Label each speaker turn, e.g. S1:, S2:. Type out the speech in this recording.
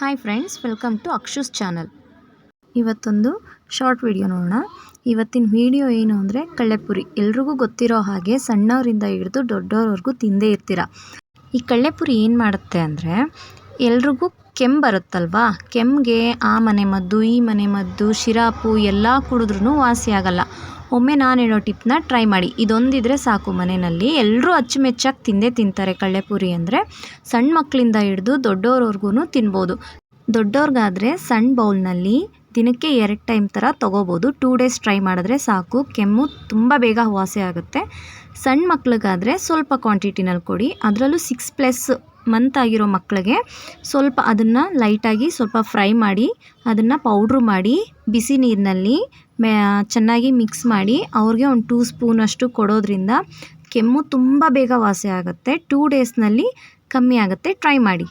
S1: Hi friends, welcome to Akshus channel. ಇವತ್ತೊಂದು short video ನೋಡೋಣ. ಇವತ್ತಿನ ವಿಡಿಯೋ ಏನು ಅಂದರೆ ಕಳ್ಳೆಪುರಿ. ಎಲ್ರಿಗೂ ಗೊತ್ತಿರೋ ಹಾಗೆ ಸಣ್ಣವರಿಂದ ಹಿಡಿದು ದೊಡ್ಡವ್ರವರೆಗೂ ತಿಂದೇ ಇರ್ತೀರ. ಈ ಕಳ್ಳೆಪುರಿ ಏನು ಮಾಡುತ್ತೆ ಅಂದರೆ ಎಲ್ರಿಗೂ ಕೆಮ್ಮು ಬರುತ್ತಲ್ವಾ, ಕೆಮ್ಮಿಗೆ ಆ ಮನೆ ಮದ್ದು ಈ ಮನೆ ಮದ್ದು ಶಿರಾಪು ಎಲ್ಲ ಕುಡಿದ್ರೂ ವಾಸಿ ಆಗಲ್ಲ. ಒಮ್ಮೆ ನಾನು ಹೇಳೋ ಟಿಪ್ನ ಟ್ರೈ ಮಾಡಿ. ಇದೊಂದಿದ್ರೆ ಸಾಕು, ಮನೆಯಲ್ಲಿ ಎಲ್ಲರೂ ಅಚ್ಚುಮೆಚ್ಚಾಗಿ ತಿಂದೇ ತಿಂತಾರೆ. ಕಳ್ಳೆಪುರಿ ಅಂದರೆ ಸಣ್ಣ ಮಕ್ಕಳಿಂದ ಹಿಡಿದು ದೊಡ್ಡವ್ರವ್ರಿಗೂ ತಿನ್ಬೋದು. ದೊಡ್ಡವ್ರಿಗಾದರೆ ಸಣ್ಣ ಬೌಲ್ನಲ್ಲಿ ದಿನಕ್ಕೆ 2 ಟೈಮ್ ಥರ ತೊಗೋಬೋದು. 2 ಡೇಸ್ ಟ್ರೈ ಮಾಡಿದ್ರೆ ಸಾಕು, ಕೆಮ್ಮು ತುಂಬ ಬೇಗ ವಾಸಿ ಆಗುತ್ತೆ. ಸಣ್ಣ ಮಕ್ಳಿಗಾದರೆ ಸ್ವಲ್ಪ ಕ್ವಾಂಟಿಟಿನಲ್ಲಿ ಕೊಡಿ. ಅದರಲ್ಲೂ 6+ ಮಂತ್ ಆಗಿರೋ ಮಕ್ಕಳಿಗೆ ಸ್ವಲ್ಪ ಅದನ್ನು ಲೈಟಾಗಿ ಸ್ವಲ್ಪ ಫ್ರೈ ಮಾಡಿ ಅದನ್ನು ಪೌಡ್ರು ಮಾಡಿ ಬಿಸಿ ನೀರಿನಲ್ಲಿ ಚೆನ್ನಾಗಿ ಮಿಕ್ಸ್ ಮಾಡಿ ಅವ್ರಿಗೆ ಒಂದು 2 ಸ್ಪೂನಷ್ಟು ಕೊಡೋದ್ರಿಂದ ಕೆಮ್ಮು ತುಂಬ ಬೇಗ ವಾಸಿ ಆಗುತ್ತೆ. 2 ಡೇಸ್ನಲ್ಲಿ ಕಮ್ಮಿ ಆಗುತ್ತೆ. ಟ್ರೈ ಮಾಡಿ.